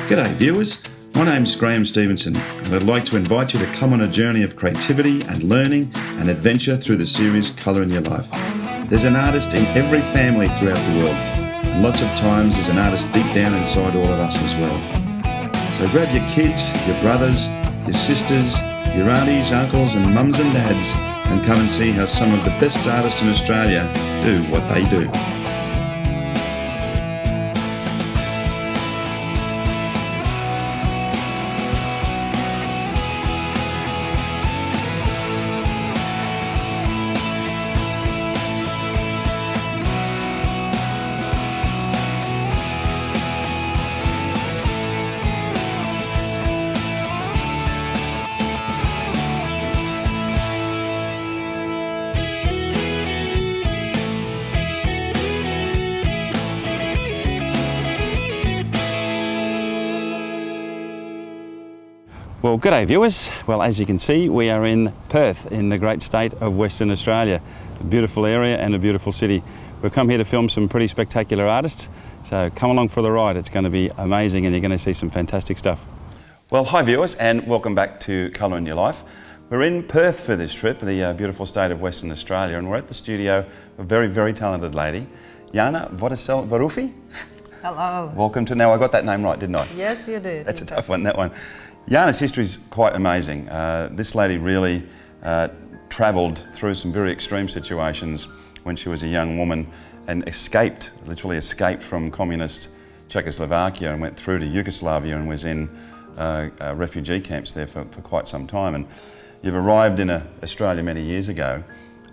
G'day viewers, my name's Graham Stevenson and I'd like to invite you to come on a journey of creativity and learning and adventure through the series Colour in Your Life. There's an artist in every family throughout the world, and lots of times there's an artist deep down inside all of us as well. So grab your kids, your brothers, your sisters, your aunties, uncles and mums and dads and come and see how some of the best artists in Australia do what they do. Well, g'day viewers. Well, as you can see, we are in Perth in the great state of Western Australia. A beautiful area and a beautiful city. We've come here to film some pretty spectacular artists, so come along for the ride. It's going to be amazing and you're going to see some fantastic stuff. Well, hi viewers and welcome back to Colour in Your Life. We're in Perth for this trip, the beautiful state of Western Australia, and we're at the studio of a very, very talented lady, Jana Vodesil-Baruffi. Hello. Welcome to, now I got that name right, didn't I? Yes, you did. That's a tough one, that one. Jana's history is quite amazing. This lady really travelled through some very extreme situations when she was a young woman and literally escaped from communist Czechoslovakia and went through to Yugoslavia and was in refugee camps there for quite some time. And you've arrived in Australia many years ago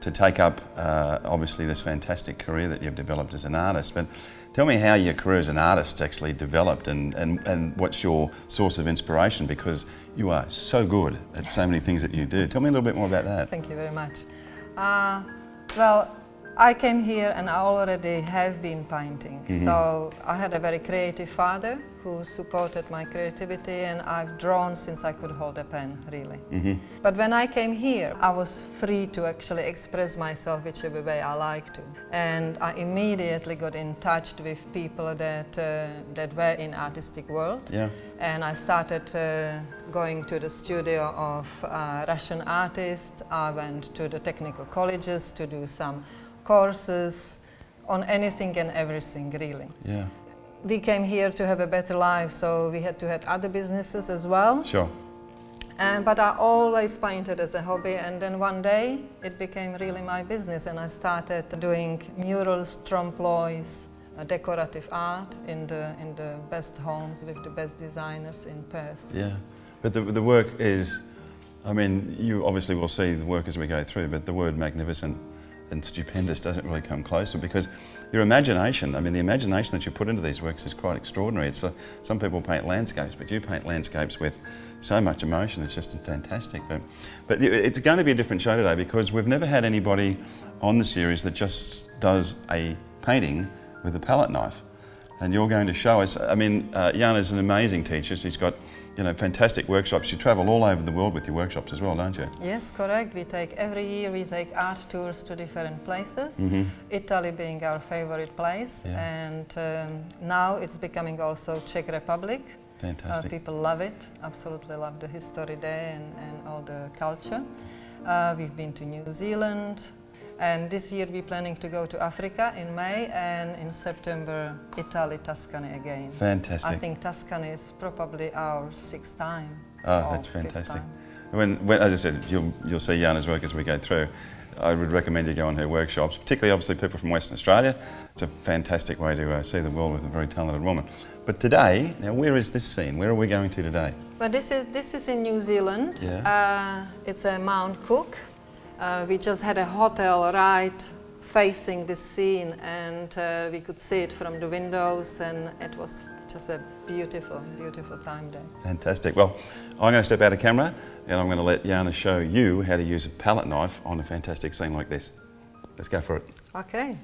to take up obviously this fantastic career that you've developed as an artist. But tell me how your career as an artist actually developed and what's your source of inspiration, because you are so good at so many things that you do. Tell me a little bit more about that. Thank you very much. Well, I came here and I already have been painting. Mm-hmm. So I had a very creative father who supported my creativity, and I've drawn since I could hold a pen, really. Mm-hmm. But when I came here, I was free to actually express myself whichever way I like to. And I immediately got in touch with people that were in artistic world. Yeah. And I started going to the studio of Russian artists. I went to the technical colleges to do some courses on anything and everything, really. Yeah. We came here to have a better life, so we had to have other businesses as well. Sure. But I always painted as a hobby, and then one day it became really my business, and I started doing murals, trompe-l'oeils, decorative art in the best homes with the best designers in Perth. Yeah. But the work is, I mean, you obviously will see the work as we go through, but the word magnificent and stupendous doesn't really come close to it, because your imagination, I mean, the imagination that you put into these works is quite extraordinary. It's some people paint landscapes, but you paint landscapes with so much emotion. It's just fantastic. But it's going to be a different show today, because we've never had anybody on the series that just does a painting with a palette knife. And you're going to show us. I mean, Jana's an amazing teacher. She's got, fantastic workshops. You travel all over the world with your workshops as well, don't you? Yes, correct. Every year we take art tours to different places. Mm-hmm. Italy being our favorite place, yeah. And now it's becoming also Czech Republic. Fantastic. People love it, absolutely love the history there and all the culture. We've been to New Zealand. And this year we're planning to go to Africa in May, and in September, Italy, Tuscany again. Fantastic. I think Tuscany is probably our 6th time. Oh, that's fantastic. When, as I said, you'll see Jana's work as we go through. I would recommend you go on her workshops, particularly obviously people from Western Australia. It's a fantastic way to see the world with a very talented woman. But today, now where is this scene? Where are we going to today? Well, this is in New Zealand. Yeah. It's a Mount Cook. We just had a hotel right facing the scene, and we could see it from the windows, and it was just a beautiful, beautiful time there. Fantastic. Well, I'm going to step out of camera and I'm going to let Jana show you how to use a palette knife on a fantastic scene like this. Let's go for it. Okay.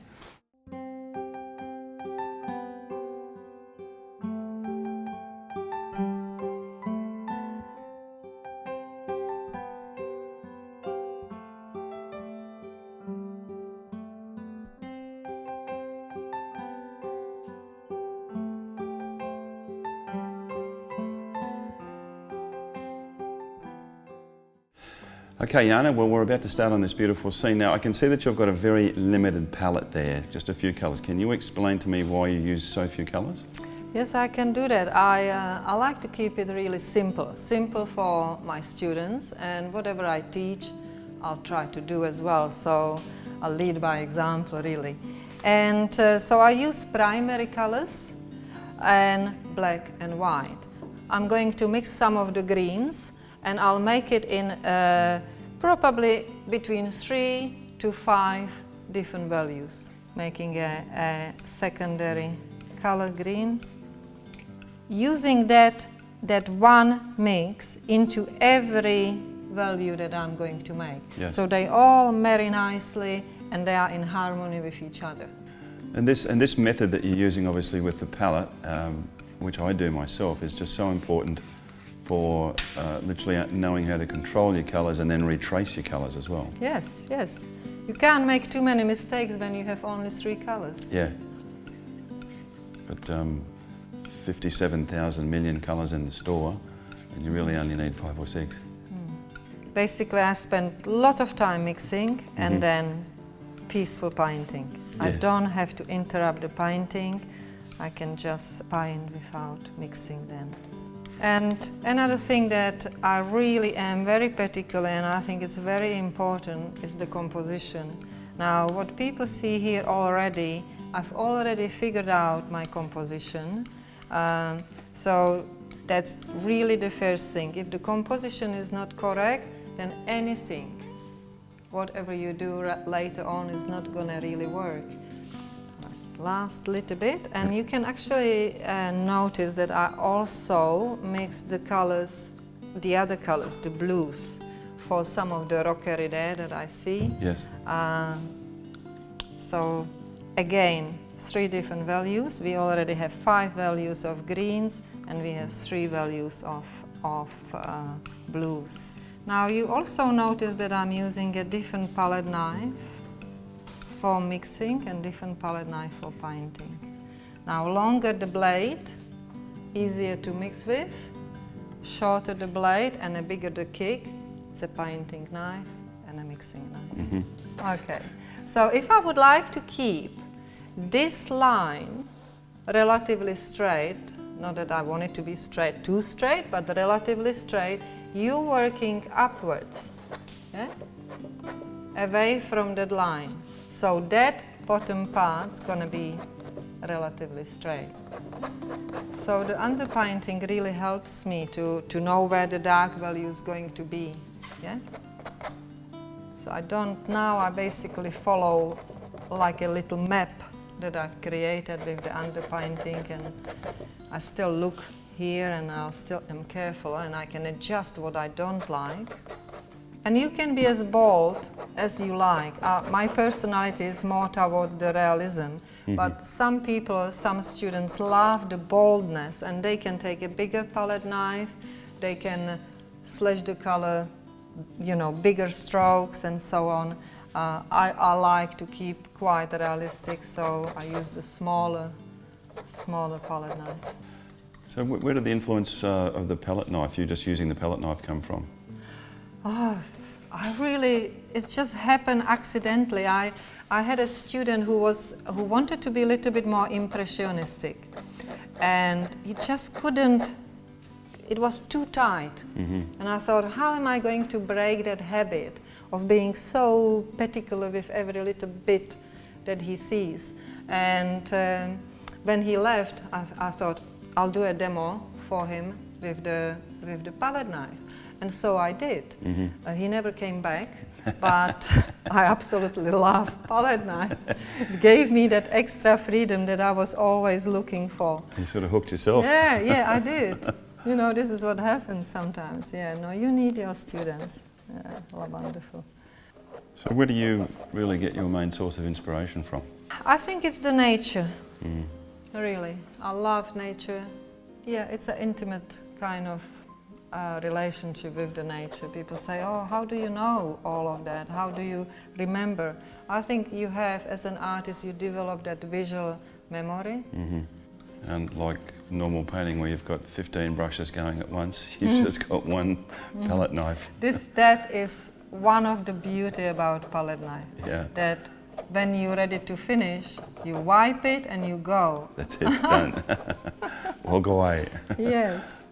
Okay, Jana, well, we're about to start on this beautiful scene. Now, I can see that you've got a very limited palette there, just a few colours. Can you explain to me why you use so few colours? Yes, I can do that. I like to keep it really simple. Simple for my students, and whatever I teach, I'll try to do as well. So I'll lead by example, really. And so I use primary colors and black and white. I'm going to mix some of the greens, and I'll make it in probably between 3 to 5 different values, making a secondary color green. Using that one mix into every value that I'm going to make. Yes. So they all marry nicely and they are in harmony with each other. And this method that you're using, obviously, with the palette, which I do myself, is just so important for literally knowing how to control your colours and then retrace your colours as well. Yes, yes. You can't make too many mistakes when you have only 3 colours. Yeah. But 57,000 million colours in the store, and you really only need 5 or 6. Basically, I spend a lot of time mixing and then peaceful painting. I Yes. don't have to interrupt the painting. I can just paint without mixing then. And another thing that I really am very particular, and I think it's very important, is the composition. Now, what people see here already, I've already figured out my composition. So that's really the first thing. If the composition is not correct, then anything, whatever you do later on, is not gonna really work. Last little bit, and you can actually notice that I also mix the colors, the other colors, the blues, for some of the rockery there that I see. Yes. So again, 3 different values. We already have 5 values of greens, and we have 3 values of blues. Now you also notice that I'm using a different palette knife for mixing and different palette knife for painting. Now, longer the blade, easier to mix with. Shorter the blade and a bigger the kick, it's a painting knife and a mixing knife. Okay, so if I would like to keep this line relatively straight, not that I want it to be straight, too straight, but relatively straight, you're working upwards, yeah? Away from that line. So that bottom part's gonna be relatively straight. So the underpainting really helps me to know where the dark value is going to be, yeah? So I basically follow like a little map that I've created with the underpainting, and I still look here and I still am careful, and I can adjust what I don't like. And you can be as bold as you like. My personality is more towards the realism, but some people, some students love the boldness, and they can take a bigger palette knife, they can slash the color, you know, bigger strokes and so on. I like to keep quite realistic, so I use the smaller palette knife. So where did the influence of the palette knife, you just using the palette knife, come from? Oh, it just happened accidentally. I had a student who wanted to be a little bit more impressionistic, and he just couldn't. It was too tight, and I thought, how am I going to break that habit of being so particular with every little bit that he sees? And when he left, I thought, I'll do a demo for him with the palette knife. And so I did. He never came back, but I absolutely love palette knife. It gave me that extra freedom that I was always looking for. You sort of hooked yourself. Yeah, I did. You know, this is what happens sometimes. Yeah, no, you need your students. Yeah, wonderful. So where do you really get your main source of inspiration from? I think it's the nature. Really, I love nature. Yeah, it's an intimate kind of relationship with the nature. People say, oh, how do you know all of that? How do you remember? I think you have, as an artist, you develop that visual memory. And like normal painting where you've got 15 brushes going at once, you've just got one palette knife. That is one of the beauty about palette knife. Yeah. That when you're ready to finish, you wipe it and you go. That's it, it's done. Walk away. Yes.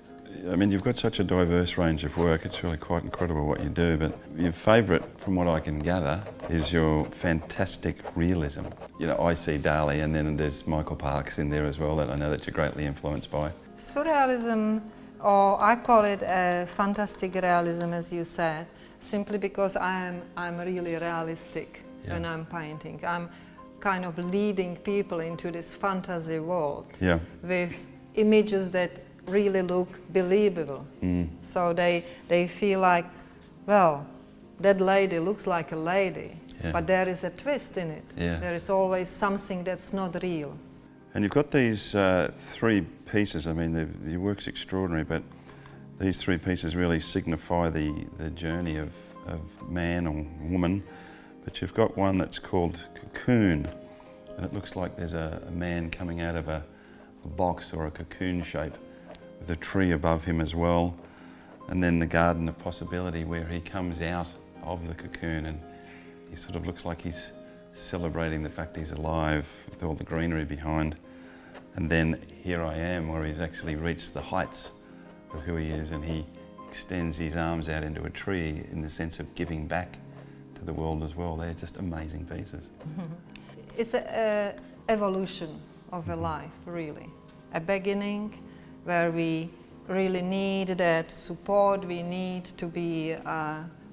I mean, you've got such a diverse range of work. It's really quite incredible what you do. But your favourite, from what I can gather, is your fantastic realism. You know, I see Dali, and then there's Michael Parks in there as well, that I know that you're greatly influenced by. Surrealism, or I call it fantastic realism, as you said, simply because I'm really realistic when I'm painting. I'm kind of leading people into this fantasy world with images that really look believable. So they feel like, well, that lady looks like a lady, but there is a twist in it. There is always something that's not real. And you've got these three pieces. I mean, your work's extraordinary, but these three pieces really signify the journey of man or woman. But you've got one that's called Cocoon, and it looks like there's a man coming out of a box or a cocoon shape, with a tree above him as well, and then the Garden of Possibility, where he comes out of the cocoon and he sort of looks like he's celebrating the fact he's alive with all the greenery behind. And then Here I Am, where he's actually reached the heights of who he is, and he extends his arms out into a tree in the sense of giving back to the world as well. They're just amazing pieces. It's an evolution of a life, really. A beginning where we really need that support, we need to be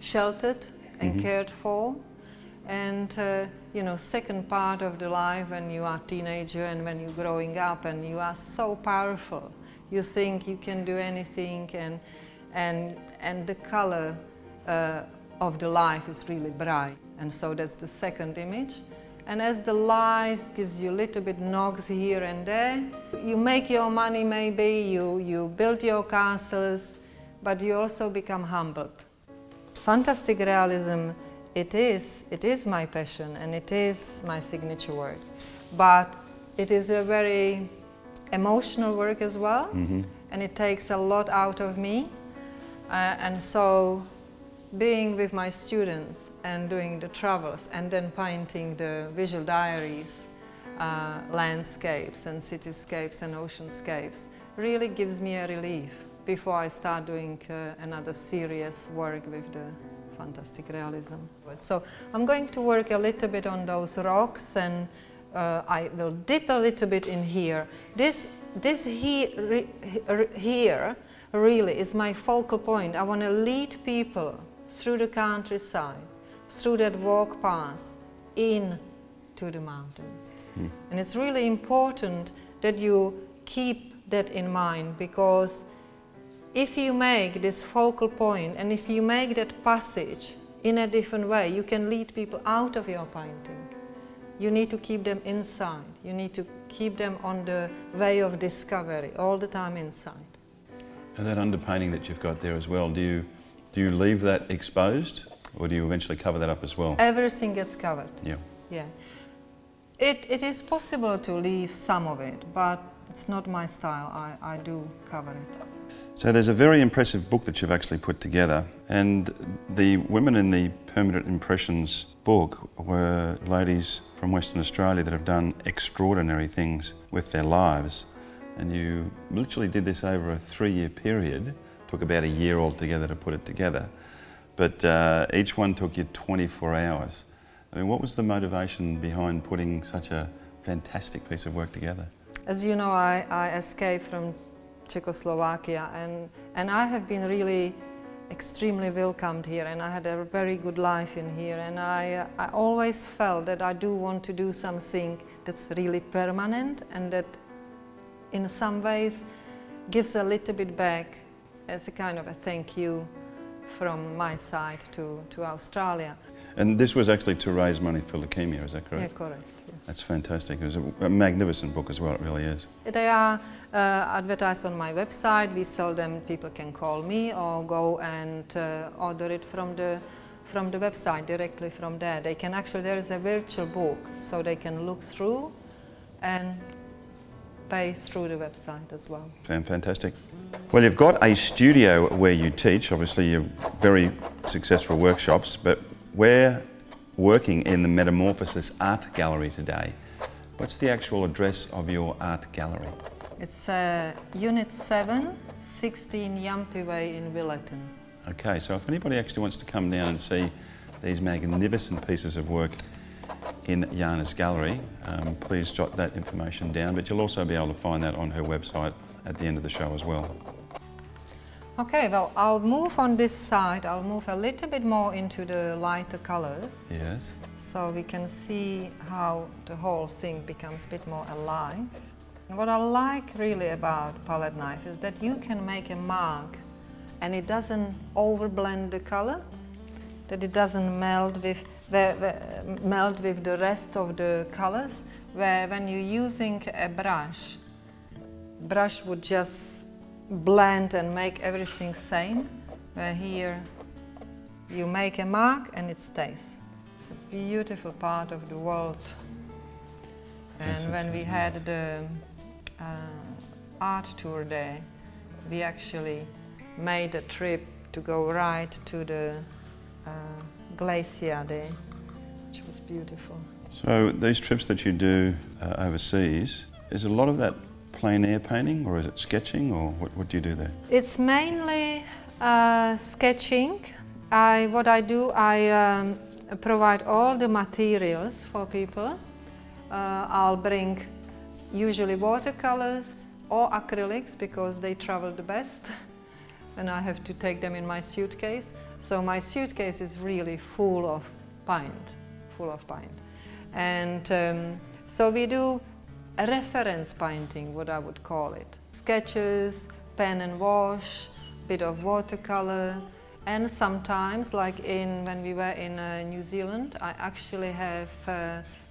sheltered and cared for. And you know, second part of the life, when you are a teenager and when you're growing up and you are so powerful, you think you can do anything, and the color of the life is really bright. And so that's the second image. And as the life gives you a little bit knocks here and there, you make your money maybe, you build your castles, but you also become humbled. Fantastic realism, it is my passion and it is my signature work. But it is a very emotional work as well, and it takes a lot out of me. And so being with my students and doing the travels and then painting the visual diaries, landscapes and cityscapes and oceanscapes really gives me a relief before I start doing another serious work with the fantastic realism. So I'm going to work a little bit on those rocks, and I will dip a little bit in here. This here really is my focal point. I want to lead people through the countryside, through that walk path, into the mountains. And it's really important that you keep that in mind, because if you make this focal point and if you make that passage in a different way, you can lead people out of your painting. You need to keep them inside. You need to keep them on the way of discovery, all the time inside. And that underpainting that you've got there as well, do you leave that exposed, or do you eventually cover that up as well? Everything gets covered. Yeah. It is possible to leave some of it, but it's not my style. I do cover it. So there's a very impressive book that you've actually put together, and the women in the Permanent Impressions book were ladies from Western Australia that have done extraordinary things with their lives. And you literally did this over a 3-year period. Took about a year altogether to put it together, but each one took you 24 hours. I mean, what was the motivation behind putting such a fantastic piece of work together? As you know, I escaped from Czechoslovakia, and I have been really extremely welcomed here, and I had a very good life in here, and I always felt that I do want to do something that's really permanent and that in some ways gives a little bit back as a kind of a thank you from my side to Australia. And this was actually to raise money for leukemia, is that correct? Yeah, correct. Yes. That's fantastic. It was a magnificent book as well, it really is. They are advertised on my website. We sell them. People can call me or go and order it from the website directly from there. They can actually, there is a virtual book, so they can look through and pay through the website as well. Fantastic. Well, you've got a studio where you teach, obviously you're very successful workshops, but we're working in the Metamorphosis Art Gallery today. What's the actual address of your art gallery? It's Unit 7, 16 Yampi Way in Willetton. Okay, so if anybody actually wants to come down and see these magnificent pieces of work in Jana's gallery, please jot that information down, but you'll also be able to find that on her website at the end of the show as well. Okay, well, I'll move on this side. I'll move a little bit more into the lighter colors. Yes. So we can see how the whole thing becomes a bit more alive. And what I like really about palette knife is that you can make a mark and it doesn't overblend the color, that it doesn't meld with the rest of the colors, where when you're using a brush would just blend and make everything same, where here you make a mark and it stays. It's a beautiful part of the world. And yes, when we had the art tour there, we actually made a trip to go right to the glacier there, which was beautiful. So these trips that you do overseas, is a lot of that plein air painting, or is it sketching, or what do you do there? It's mainly sketching. What I do, I provide all the materials for people. I'll bring usually watercolors or acrylics because they travel the best and I have to take them in my suitcase. So my suitcase is really full of paint. And so we do a reference painting, what I would call it. Sketches, pen and wash, bit of watercolor, and sometimes, like when we were in New Zealand, I actually have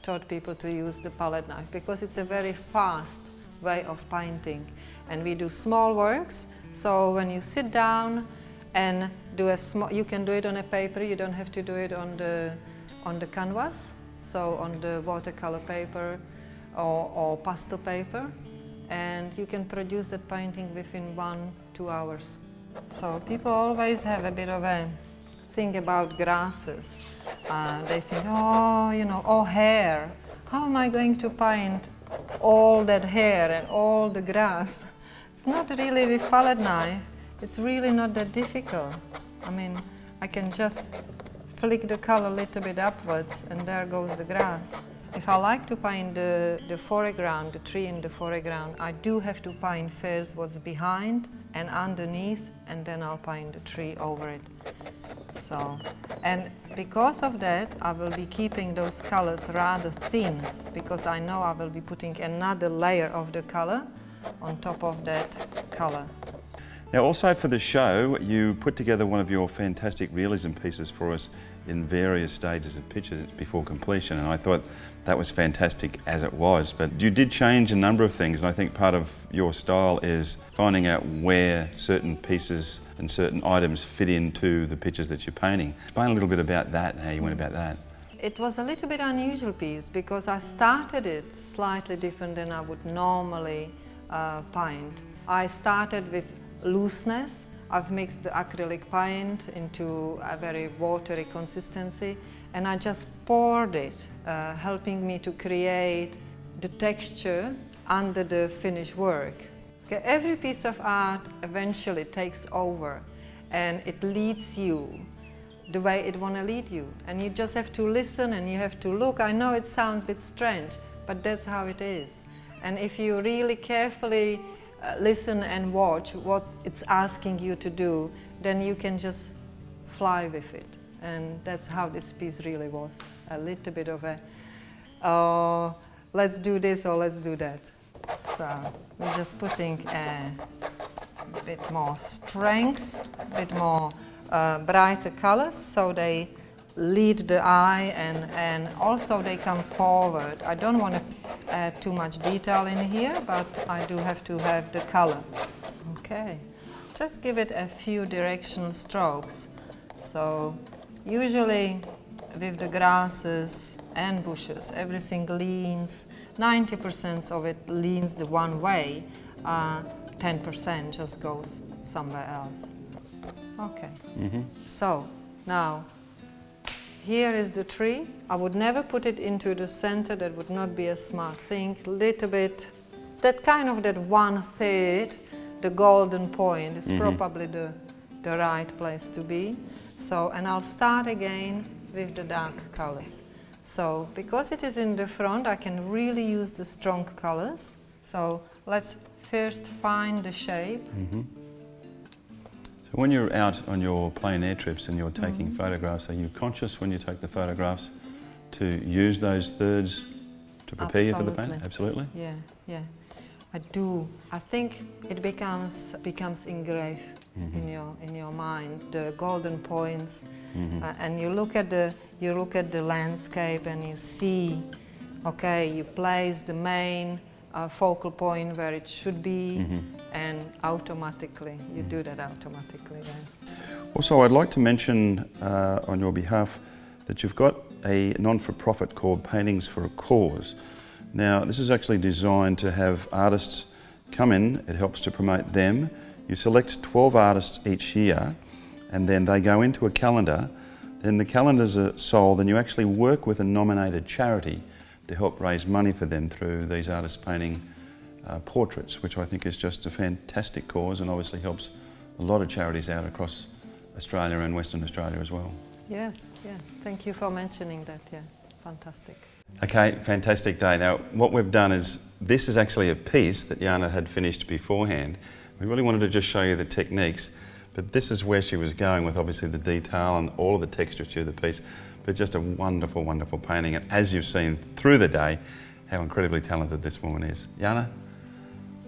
taught people to use the palette knife because it's a very fast way of painting. And we do small works, so when you sit down and do you can do it on a paper, you don't have to do it on the canvas, so on the watercolor paper or pastel paper, and you can produce the painting within 1-2 hours. So people always have a bit of a thing about grasses. They think, oh, hair. How am I going to paint all that hair and all the grass? It's not really with palette knife. It's really not that difficult. I mean, I can just flick the color a little bit upwards and there goes the grass. If I like to paint the foreground, the tree in the foreground, I do have to paint first what's behind and underneath, and then I'll paint the tree over it. So, and because of that, I will be keeping those colors rather thin, because I know I will be putting another layer of the color on top of that color. Now also for the show, you put together one of your fantastic realism pieces for us in various stages of pictures before completion, and I thought that was fantastic as it was. But you did change a number of things, and I think part of your style is finding out where certain pieces and certain items fit into the pictures that you're painting. Explain a little bit about that and how you went about that. It was a little bit unusual piece because I started it slightly different than I would normally paint. I started with looseness. I've mixed the acrylic paint into a very watery consistency, and I just poured it, helping me to create the texture under the finished work. Okay, every piece of art eventually takes over and it leads you the way it want to lead you, and you just have to listen and you have to look. I know it sounds a bit strange, but that's how it is. And if you really carefully listen and watch what it's asking you to do, then you can just fly with it. And that's how this piece really was. A little bit of a, let's do this or let's do that. So we're just putting a bit more strength, a bit more brighter colors, so they lead the eye and also they come forward. I don't want to add too much detail in here, but I do have to have the color. Okay, just give it a few directional strokes. So usually with the grasses and bushes, everything leans, 90% of it leans the one way, 10% just goes somewhere else. Okay. So now here is the tree. I would never put it into the center. That would not be a smart thing. Little bit, that 1/3, the golden point is probably the right place to be. So, and I'll start again with the dark colors. So, because it is in the front, I can really use the strong colors. So, let's first find the shape. So when you're out on your plein air trips and you're taking photographs, are you conscious when you take the photographs to use those thirds to prepare you for the paint? Absolutely. Yeah, yeah. I do. I think it becomes engraved in your mind, the golden points, and you look at the landscape and you see, okay, you place the main focal point where it should be, and automatically you do that automatically. Then. Also, I'd like to mention on your behalf that you've got a non-for-profit called Paintings for a Cause. Now, this is actually designed to have artists come in. It helps to promote them. You select 12 artists each year, and then they go into a calendar. Then the calendars are sold, and you actually work with a nominated charity to help raise money for them through these artists painting portraits, which I think is just a fantastic cause and obviously helps a lot of charities out across Australia and Western Australia as well. Yes, yeah. Thank you for mentioning that. Yeah, fantastic. Okay, fantastic day. Now, what we've done is, this is actually a piece that Jana had finished beforehand. We really wanted to just show you the techniques, but this is where she was going with obviously the detail and all of the texture to the piece, but just a wonderful, wonderful painting. And as you've seen through the day, how incredibly talented this woman is. Jana,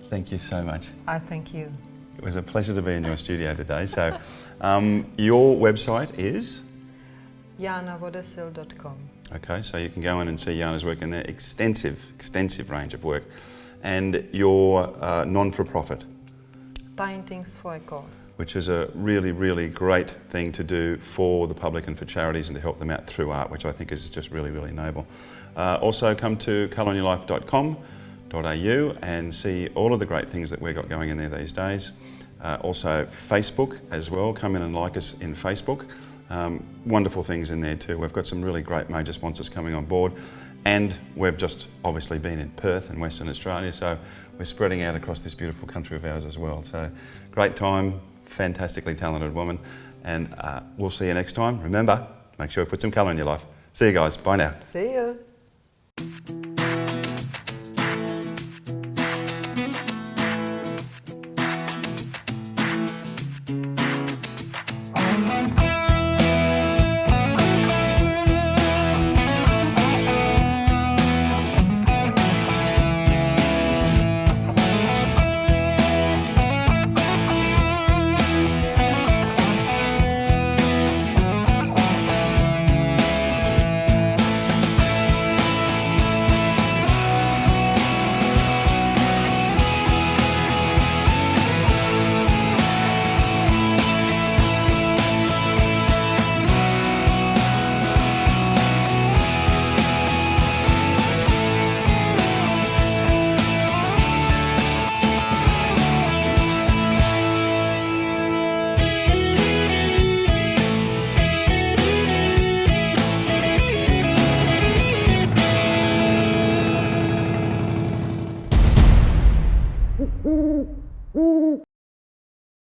thank you so much. I thank you. It was a pleasure to be in your studio today. So, your website is? JanaVodesil.com. Okay, so you can go in and see Jana's work in there. Extensive range of work. And your non-for-profit? Paintings for a Cause. Which is a really, really great thing to do for the public and for charities and to help them out through art, which I think is just really, really noble. Also come to colourionyourlife.com.au and see all of the great things that we've got going in there these days. Also Facebook as well. Come in and like us in Facebook. Wonderful things in there too. We've got some really great major sponsors coming on board, and we've just obviously been in Perth in Western Australia, so we're spreading out across this beautiful country of ours as well. So great time, fantastically talented woman, and we'll see you next time. Remember, make sure you put some colour in your life. See you guys, bye now. See you.